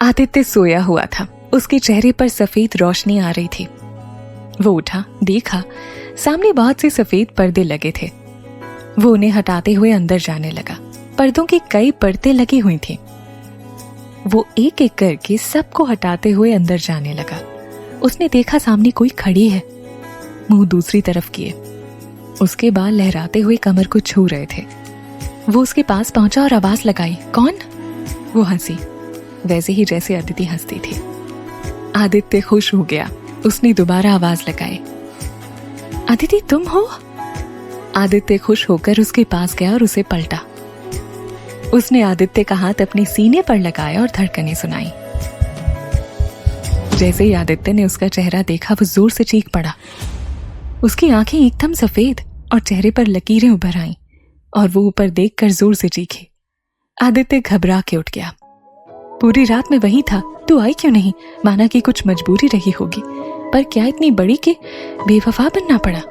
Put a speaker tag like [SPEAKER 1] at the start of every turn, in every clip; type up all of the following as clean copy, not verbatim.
[SPEAKER 1] आदित्य सोया हुआ था। उसके चेहरे पर सफेद रोशनी आ रही थी। वो उठा, देखा सामने बहुत से सफेद पर्दे लगे थे। वो उन्हें हटाते हुए अंदर जाने लगा। पर्दों की कई परतें लगी हुई थी। वो एक एक करके सबको हटाते हुए अंदर जाने लगा। उसने देखा सामने कोई खड़ी है, मुंह दूसरी तरफ किए। उसके बाल लहराते हुए कमर को छू रहे थे। वो उसके पास पहुंचा और आवाज लगाई, कौन? वो हंसी, वैसे ही जैसे अदिति हंसती थी। आदित्य खुश हो गया। उसने दोबारा आवाज लगाई, अदिति तुम हो? आदित्य खुश होकर उसके पास गया और उसे पलटा। उसने आदित्य का हाथ अपने सीने पर लगाया और धड़कनें सुनाई। जैसे ही आदित्य ने उसका चेहरा देखा, वो जोर से चीख पड़ा। उसकी आंखें एकदम सफेद और चेहरे पर लकीरें उभर आईं और वो ऊपर देखकर जोर से चीखे। आदित्य घबरा के उठ गया। पूरी रात में वही था, तू आई क्यों नहीं? माना कि कुछ मजबूरी रही होगी, पर क्या इतनी बड़ी कि बेवफा बनना पड़ा?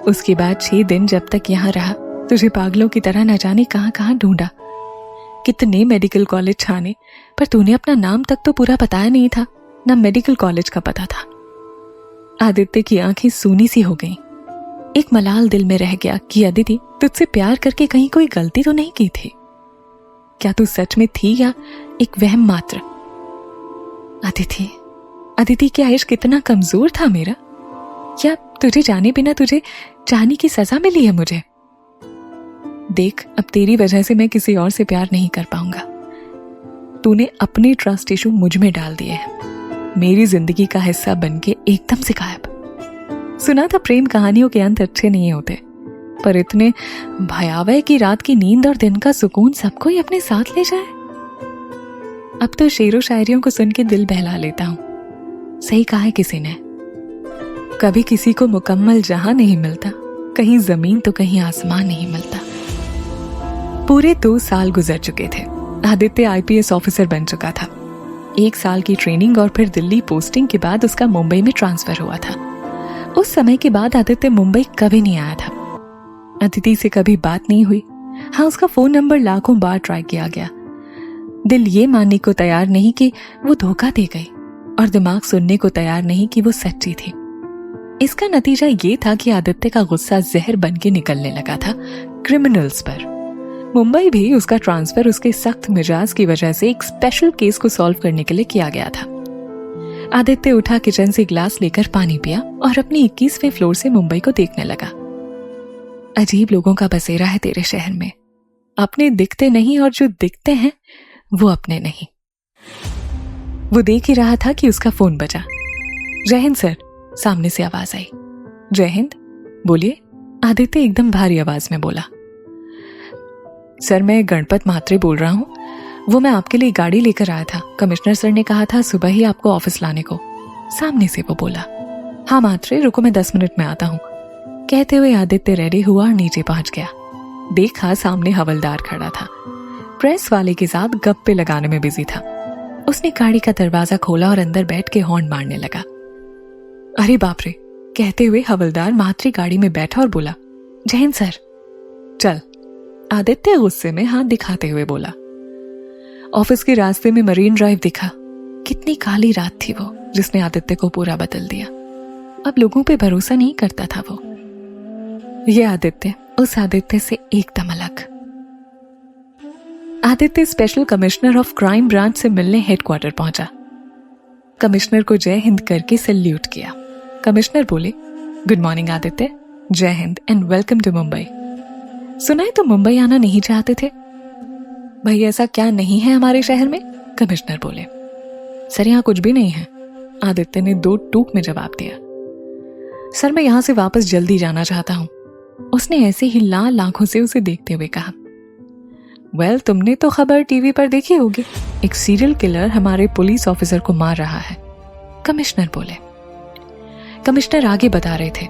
[SPEAKER 1] उसके बाद 6 दिन जब तक यहाँ रहा, तुझे पागलों की तरह न जाने कहां कहां ढूंढा। कितने मेडिकल कॉलेज छाने, पर तूने अपना नाम तक तो पूरा बताया नहीं था, न मेडिकल कॉलेज का पता था। आदित्य की आंखें सूनी सी हो गईं। एक मलाल दिल में रह गया कि अदिति, तुझसे प्यार करके कहीं कोई गलती तो नहीं की थी? क्या तू सच में थी या एक वहम मात्र? अदिति क्या इश्क कितना कमजोर था मेरा? क्या तुझे जाने बिना तुझे चाहने की सजा मिली है मुझे? देख, अब तेरी वजह से मैं किसी और से प्यार नहीं कर पाऊंगा। तूने अपने ट्रस्ट इशू मुझ में डाल दिए हैं, मेरी जिंदगी का हिस्सा बनके एकदम से गायब। सुना था प्रेम कहानियों के अंत अच्छे नहीं होते, पर इतने भयावह कि रात की नींद और दिन का सुकून सबको ही अपने साथ ले जाए। अब तो शेरों शायरियों को सुन के दिल बहला लेता हूं। सही कहा है किसी ने, कभी किसी को मुकम्मल जहां नहीं मिलता, कहीं जमीन तो कहीं आसमान नहीं मिलता। पूरे 2 साल गुजर चुके थे। आदित्य IPS ऑफिसर बन चुका था। 1 साल की ट्रेनिंग और फिर दिल्ली पोस्टिंग के बाद उसका मुंबई में ट्रांसफर हुआ था। उस समय के बाद आदित्य मुंबई कभी नहीं आया था। अदिति से कभी बात नहीं हुई। हाँ, उसका फोन नंबर लाखों बार ट्राई किया गया। दिल ये मानने को तैयार नहीं कि वो धोखा दे गई, और दिमाग सुनने को तैयार नहीं कि वो सच्ची थी। इसका नतीजा ये था कि आदित्य का गुस्सा जहर बन के निकलने लगा था क्रिमिनल्स पर। मुंबई भी उसका ट्रांसफर उसके सख्त मिजाज की वजह से एक स्पेशल केस को सॉल्व करने के लिए किया गया था। आदित्य उठा, किचन से ग्लास लेकर पानी पिया और अपने 21वें फ्लोर से मुंबई को देखने लगा। अजीब लोगों का बसेरा है तेरे शहर में। अपने दिखते नहीं और जो दिखते हैं वो अपने नहीं। वो देख ही रहा था कि उसका फोन बजा। जय हिंद सर, सामने से आवाज आई। जय हिंद, बोलिए, आदित्य एकदम भारी आवाज में बोला। सर, मैं गणपत म्हात्रे बोल रहा हूँ। वो मैं आपके लिए गाड़ी लेकर आया था। कमिश्नर सर ने कहा था सुबह ही आपको ऑफिस लाने को। सामने से वो बोला। हाँ म्हात्रे, रुको मैं 10 मिनट में आता हूँ। कहते हुए आदित्य रेडी हुआ और नीचे पहुंच गया। देखा सामने हवलदार खड़ा था, प्रेस वाले के साथ गप्पे लगाने में बिजी था। उसने गाड़ी का दरवाजा खोला और अंदर बैठ के हॉर्न मारने लगा। अरे बाप रे, कहते हुए हवलदार म्हात्रे गाड़ी में बैठा और बोला, जय हिंद सर। चल, आदित्य गुस्से में हाथ दिखाते हुए बोला। ऑफिस के रास्ते में मरीन ड्राइव दिखा। कितनी काली रात थी वो, जिसने आदित्य को पूरा बदल दिया। अब लोगों पे भरोसा नहीं करता था वो। ये आदित्य उस आदित्य से एकदम अलग। Aditya special commissioner of crime branch से मिलने हेडक्वार्टर पहुंचा। कमिश्नर को जय हिंद करके सैल्यूट किया। कमिश्नर बोले, good morning Aditya, Jai Hind and welcome to Mumbai. सुना है तो मुंबई आना नहीं चाहते थे? भाई ऐसा क्या नहीं है हमारे शहर में? कमिश्नर बोले। सर, यहाँ कुछ भी नहीं है, आदित्य ने 2 टूक में जवाब दिया। सर, मैं यहाँ से वापस जल्दी जाना चाहता हूँ, उसने ऐसे ही लाल आंखों से उसे देखते हुए कहा। वेल, तुमने तो खबर टीवी पर देखी होगी, एक सीरियल किलर हमारे पुलिस ऑफिसर को मार रहा है, कमिश्नर बोले। कमिश्नर आगे बता रहे थे,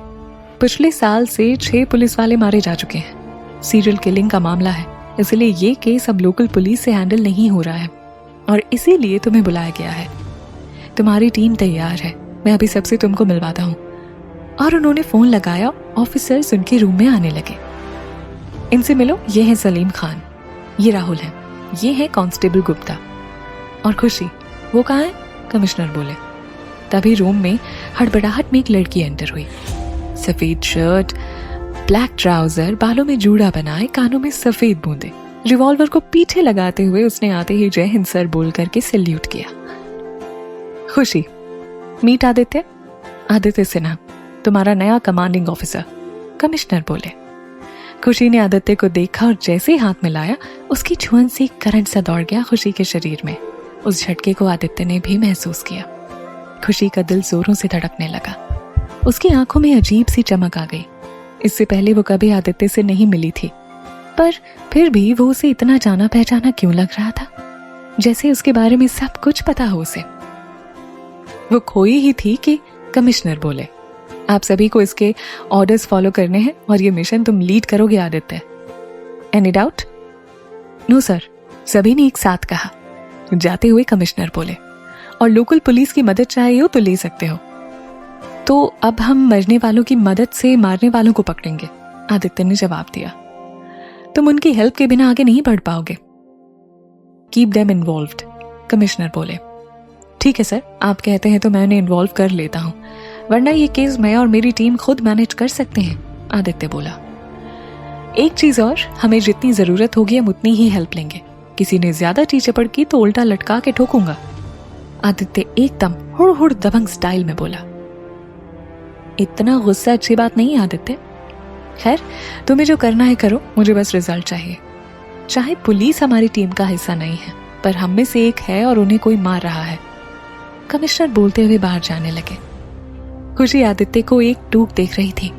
[SPEAKER 1] पिछले साल से 6 पुलिस वाले मारे जा चुके हैं। सीरियल किलिंग का मामला है, इसलिए ये केस अब लोकल पुलिस से हैंडल नहीं हो रहा है और इसीलिए तुम्हें बुलाया गया है। तुम्हारी टीम तैयार है, मैं अभी सबसे तुमको मिलवाता हूँ। और उन्होंने फोन लगाया। ऑफिसर्स उनके रूम में आने लगे। इनसे मिलो, ये है सलीम खान, ये राहुल है, ये है कांस्टेबल गुप्ता। और खुशी वो कहाँ है? कमिश्नर बोले। तभी रूम में हड़बड़ाहट में एक लड़की एंटर हुई। सफेद शर्ट, ब्लैक ट्राउजर, बालों में जूड़ा बनाए, कानों में सफेद बूंदे, रिवॉल्वर को पीछे लगाते हुए उसने आते ही जय हिंद सर बोल करके सैल्यूट किया। खुशी, मीट आदित्य। आदित्य सिन्हा, तुम्हारा नया कमांडिंग ऑफिसर, कमिश्नर बोले। खुशी ने आदित्य को देखा और जैसे ही हाथ मिलाया उसकी छुअन से करंट सा दौड़ गया खुशी के शरीर में। उस झटके को आदित्य ने भी महसूस किया। खुशी का दिल जोरों से धड़कने लगा। उसकी आंखों में अजीब सी चमक आ गई। इससे पहले वो कभी आदित्य से नहीं मिली थी, पर फिर भी वो उसे इतना जाना पहचाना क्यों लग रहा था, जैसे उसके बारे में सब कुछ पता हो उसे। वो खोई ही थी कि कमिश्नर बोले, आप सभी को इसके ऑर्डर्स फॉलो करने हैं और ये मिशन तुम लीड करोगे Aditya. Any doubt? No sir, सभी ने एक साथ कहा। जाते हुए कमिश्नर बोले, और लोकल पुलिस की मदद चाहिए हो तो ले सकते हो। तो अब हम मरने वालों की मदद से मारने वालों को पकड़ेंगे, आदित्य ने जवाब दिया। तुम उनकी हेल्प के बिना आगे नहीं बढ़ पाओगे। कीप देम इन्वॉल्व्ड, कमिश्नर बोले। ठीक है सर, आप कहते हैं तो मैं उन्हें इन्वॉल्व कर लेता हूं, वरना ये केस मैं और मेरी टीम खुद मैनेज कर सकते हैं, आदित्य बोला। एक चीज और, हमें जितनी जरूरत होगी हम उतनी ही हेल्प लेंगे। किसी ने ज्यादा टीचपड़ की तो उल्टा लटका के ठोकूंगा, आदित्य एकदम हुड़ हुड़ दबंग स्टाइल में बोला। इतना गुस्सा अच्छी बात नहीं आदित्य। खैर, तुम्हें जो करना है करो, मुझे बस रिजल्ट चाहिए। चाहे पुलिस हमारी टीम का हिस्सा नहीं है, पर हम में से एक है और उन्हें कोई मार रहा है, कमिश्नर बोलते हुए बाहर जाने लगे। खुशी आदित्य को एक टूक देख रही थी।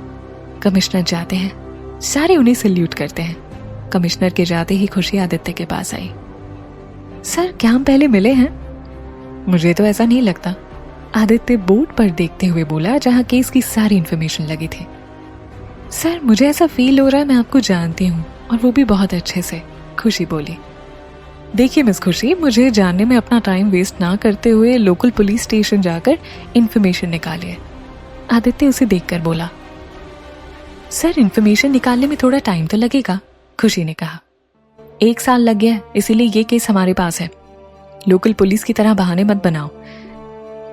[SPEAKER 1] कमिश्नर जाते हैं, सारे उन्हें सैल्यूट करते हैं। कमिश्नर के जाते ही खुशी आदित्य के पास आई। सर, क्या हम पहले मिले हैं? मुझे तो ऐसा नहीं लगता, आदित्य बोर्ड पर देखते हुए बोला जहां केस की सारी इंफॉर्मेशन लगी थी। सर, मुझे ऐसा फील हो रहा है मैं आपको जानती हूँ, और वो भी बहुत अच्छे से, खुशी बोली। देखिए मिस खुशी, मुझे जानने में अपना टाइम वेस्ट ना करते हुए लोकल पुलिस स्टेशन जाकर इंफॉर्मेशन निकालिए, आदित्य उसे देखकर बोला। सर, इंफॉर्मेशन निकालने में थोड़ा टाइम तो लगेगा, खुशी ने कहा। 1 साल लग गया है, इसीलिए ये केस हमारे पास है। लोकल पुलिस की तरह बहाने मत बनाओ,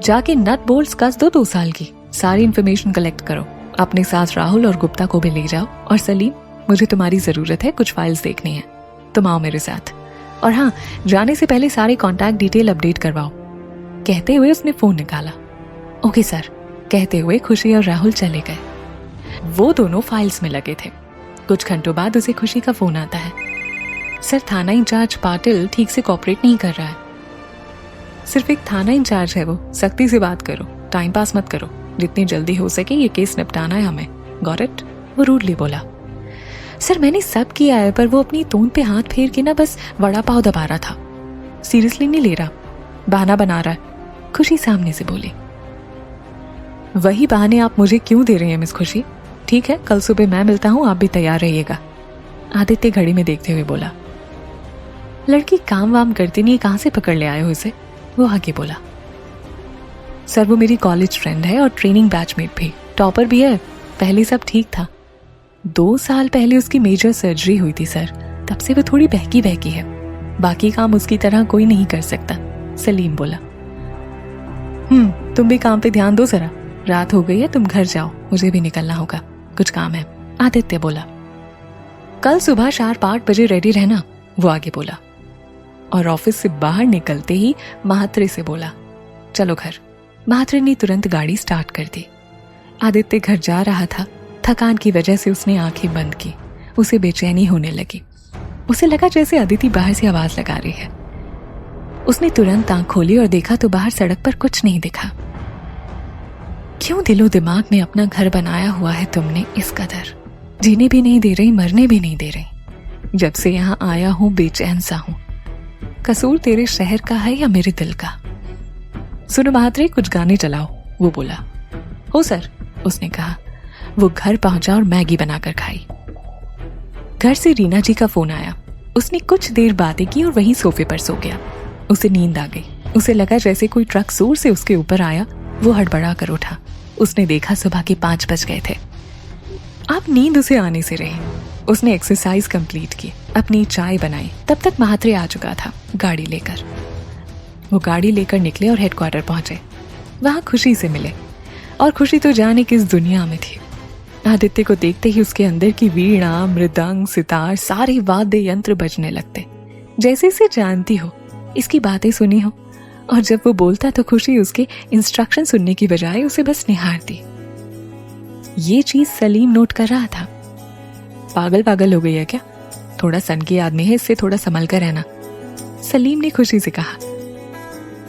[SPEAKER 1] जाके नट बोल्ट्स कस दो 2 साल की। सारी इंफॉर्मेशन कलेक्ट करो, अपने साथ राहुल और गुप्ता को भी ले जाओ। और सलीम, मुझे तुम्हारी जरूरत है, कुछ फाइल्स देखनी है, तुम आओ मेरे साथ। और हाँ, जाने से पहले सारे कॉन्टैक्ट डिटेल अपडेट करवाओ। कहते हुए उसने फोन निकाला। ओके सर, कहते हुए खुशी और राहुल चले गए। वो दोनों फाइल्स में लगे थे। कुछ घंटों बाद उसे खुशी का फोन आता है। सर, थाना इंचार्ज पाटिल ठीक से कोऑपरेट नहीं कर रहा है। सिर्फ एक थाना इंचार्ज है, वो सख्ती से बात करो, टाइम पास मत करो, जितनी जल्दी हो सके ये केस निपटाना है हमें, गॉट इट? वो रूडली बोला। सर, मैंने सब किया है, पर वो अपनी तोंद पे हाथ फेर के ना बस वड़ा पाव दबा रहा था, सीरियसली नहीं ले रहा, बहाना बना रहा है, खुशी सामने से बोली। वही बहाने आप मुझे क्यों दे रही हैं मिस खुशी? ठीक है, कल सुबह मैं मिलता हूं, आप भी तैयार रहिएगा, आदित्य घड़ी में देखते हुए बोला। लड़की काम वाम करती नहीं, कहां से पकड़ ले आए हो इसे? वो आगे बोला। सर, वो मेरी कॉलेज फ्रेंड है और ट्रेनिंग बैचमेट भी, टॉपर भी है। पहले सब ठीक था, 2 साल पहले उसकी मेजर सर्जरी हुई थी सर, तब से वो थोड़ी बहकी बहकी है। बाकी काम उसकी तरह कोई नहीं कर सकता, सलीम बोला। तुम भी काम पे ध्यान दो जरा, रात हो गई है, तुम घर जाओ, मुझे भी निकलना होगा, कुछ काम है, आदित्य बोला। कल सुबह 4-5 बजे रेडी रहना, वो आगे बोला। और ऑफिस से बाहर निकलते ही महात्रे से बोला, चलो घर। महात्रे ने तुरंत गाड़ी स्टार्ट कर दी। आदित्य घर जा रहा था, थकान की वजह से उसने आंखें बंद की। उसे बेचैनी होने लगी। उसे लगा जैसे अदिति बाहर से आवाज लगा रही है। उसने तुरंत आंख खोली और देखा तो बाहर सड़क पर कुछ नहीं दिखा। क्यों दिलो दिमाग में अपना घर बनाया हुआ है तुमने इस कदर? जीने भी नहीं दे रही, मरने भी नहीं दे रही। जब से यहाँ आया हूं बेचैन सा हूं। कसूर तेरे शहर का है या मेरे दिल का? सुनो महात्रे, कुछ गाने चलाओ, वो बोला। हो सर, उसने कहा। वो घर पहुंचा और मैगी बनाकर खाई। घर से रीना जी का फोन आया। उसने कुछ देर बातें की और वहीं सोफे पर सो गया। उसे नींद आ गई। उसे लगा जैसे कोई ट्रक जोर से उसके ऊपर आया। वो हड़बड़ा कर उठा। उसने देखा सुबह के 5 बज गए थे। अब नींद उसे आने से रही। उसने एक्सरसाइज कंप्लीट की, अपनी चाय बनाई। तब तक महात्रे आ चुका था गाड़ी लेकर। वो गाड़ी लेकर निकले और हेडक्वार्टर पहुंचे। वहां खुशी से मिले और खुशी तो जाने किस दुनिया में थी। आदित्य को देखते ही उसके अंदर की वीणा, मृदंग, सितार, सारे वाद्य यंत्र बजने लगते, जैसे इसे जानती हो, इसकी बातें सुनी हो। और जब वो बोलता तो खुशी उसके इंस्ट्रक्शन सुनने की बजाय उसे बस निहारती। ये चीज सलीम नोट कर रहा था। पागल पागल हो गई है क्या? थोड़ा सन की आदमी है, इससे थोड़ा संभल कर रहना, सलीम ने खुशी से कहा।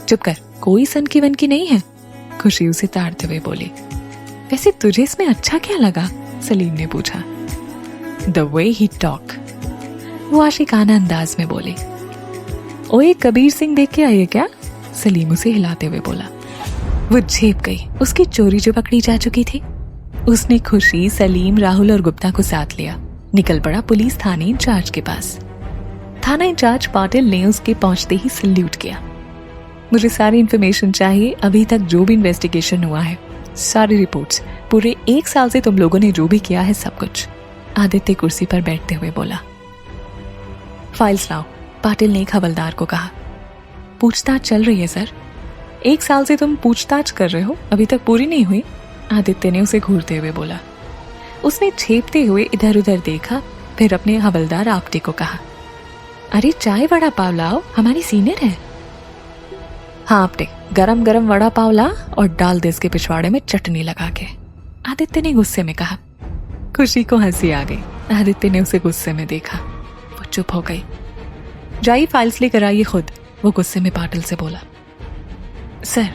[SPEAKER 1] चुप कर, कोई सन की वन की नहीं है, खुशी उसे ताड़ते हुए बोली। वैसे तुझे इसमें अच्छा क्या लगा? सलीम ने पूछा। द वे ही टॉक, वो आशिकाना अंदाज में बोली। ओए कबीर सिंह देख के आई है क्या? सलीम उसे हिलाते हुए बोला। वो झेप गई, उसकी चोरी जो पकड़ी जा चुकी थी। उसने खुशी, सलीम, राहुल और गुप्ता को साथ लिया, निकल पड़ा पुलिस थाने इंचार्ज के पास। थाना इंचार्ज पाटिल ने उसके पहुंचते ही सल्यूट किया। मुझे सारी इन्फॉर्मेशन चाहिए, अभी तक जो भी इन्वेस्टिगेशन हुआ है, सारी रिपोर्ट्स, पूरे 1 साल से तुम लोगों ने जो भी किया है सब कुछ, आदित्य कुर्सी पर बैठते हुए बोला। फाइल्स लाओ, पाटिल ने एक हवलदार को कहा। पूछताछ चल रही है सर। 1 साल से तुम पूछताछ कर रहे हो, अभी तक पूरी नहीं हुई, आदित्य ने उसे घूरते हुए बोला। उसने छेपते हुए इधर उधर देखा, फिर अपने हवलदार आपटे को कहा, अरे चाय वड़ा पाव लाओ, हमारी सीनियर है। हाँ आपटे, गरम गरम वड़ा पाव ला और डाल दे इसके पिछवाड़े में चटनी लगा के, आदित्य ने गुस्से में कहा। खुशी को हंसी आ गई। आदित्य ने उसे गुस्से में देखा, वो चुप हो गई। जाइए फाइल्स लेकर आइए खुद, वो गुस्से में पाटिल से बोला। सर,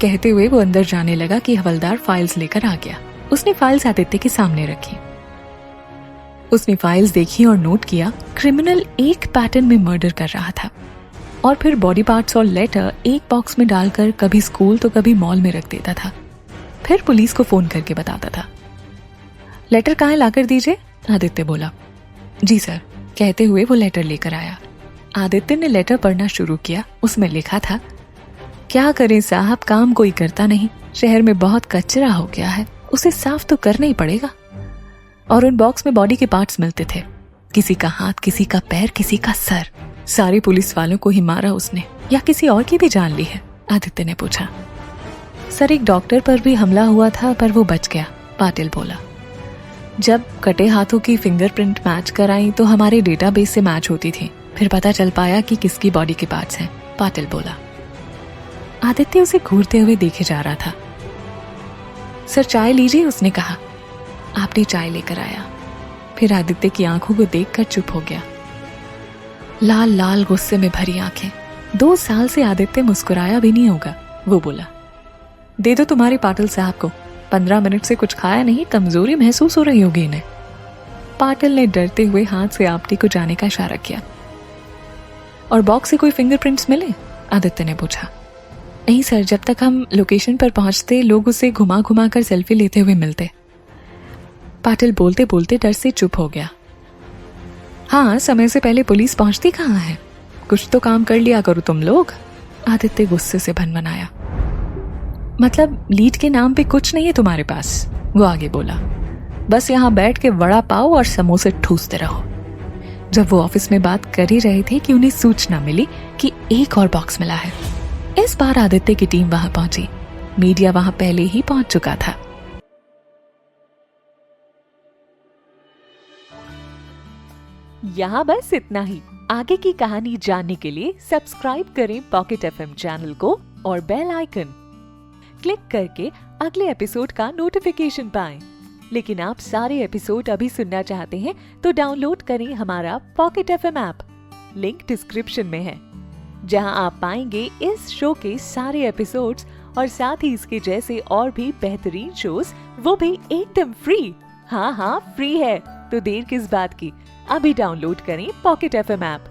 [SPEAKER 1] कहते हुए वो अंदर जाने लगा कि हवलदार फाइल्स लेकर आ गया। उसने फाइल्स आदित्य के सामने रखी। उसने फाइल्स देखी और नोट किया, क्रिमिनल एक पैटर्न में मर्डर कर रहा था और फिर बॉडी पार्ट्स और लेटर एक बॉक्स में डालकर कभी स्कूल तो कभी मॉल में रख देता था, फिर पुलिस को फोन करके बताता था। लेटर कहाँ लाकर दीजिए, आदित्य बोला। जी सर, कहते हुए वो लेटर लेकर आया। आदित्य ने लेटर पढ़ना शुरू किया। उसमें लिखा था, क्या करें साहब, काम कोई करता नहीं, शहर में बहुत कचरा हो गया है, उसे साफ तो करना ही पड़ेगा। और उन बॉक्स में बॉडी के पार्ट्स मिलते थे, किसी का हाथ, किसी का पैर, किसी का सर। सारे पुलिस वालों को ही मारा उसने, या किसी और की भी जान ली है, आदित्य ने पूछा। सर, एक डॉक्टर पर भी हमला हुआ था पर वो बच गया, पाटिल बोला। जब कटे हाथों की फिंगरप्रिंट मैच कराई तो हमारे डेटाबेस से मैच होती थी, फिर पता चल पाया कि किसकी बॉडी के पार्ट्स हैं, पाटिल बोला। आदित्य उसे घूरते हुए देखे जा रहा था। सर चाय लीजिए, उसने कहा। आपने चाय लेकर आया, फिर आदित्य की आंखों को देखकर चुप हो गया। लाल लाल गुस्से में भरी आंखें। 2 साल से आदित्य मुस्कुराया भी नहीं होगा, वो बोला। दे दो तुम्हारे पाटिल साहब को, 15 मिनट से कुछ खाया नहीं, कमजोरी महसूस हो रही होगी इन्हें। पाटिल ने डरते हुए हाथ से आपटी को जाने का इशारा किया। और बॉक्स से कोई फिंगरप्रिंट्स मिले, आदित्य ने पूछा। नहीं सर, जब तक हम लोकेशन पर पहुंचते लोग उसे घुमा घुमा कर सेल्फी लेते हुए मिलते। पाटिल बोलते बोलते डर से चुप हो गया। हाँ, समय से पहले पुलिस पहुंचती कहाँ है, कुछ तो काम कर लिया करो तुम लोग, आदित्य गुस्से से भनभनाया। मतलब लीड के नाम पे कुछ नहीं है तुम्हारे पास, वो आगे बोला। बस यहाँ बैठ के वड़ा पाव और समोसे ठूसते रहो। जब वो ऑफिस में बात कर ही रहे थे कि उन्हें सूचना मिली कि एक और बॉक्स मिला है। इस बार आदित्य की टीम वहां पहुंची, मीडिया वहां पहले ही पहुंच चुका था।
[SPEAKER 2] यहाँ बस इतना ही। आगे की कहानी जानने के लिए सब्सक्राइब करें पॉकेट एफएम चैनल को और बेल आइकन क्लिक करके अगले एपिसोड का नोटिफिकेशन पाएं। लेकिन आप सारे एपिसोड अभी सुनना चाहते हैं तो डाउनलोड करें हमारा pocket FM app, link description में है, जहां आप पाएंगे इस शो के सारे एपिसोड्स और साथ ही इसके जैसे और भी बेहतरीन शोज, वो भी एकदम फ्री। हाँ, फ्री है, तो देर किस बात की, अभी डाउनलोड करें पॉकेट एफएम ऐप।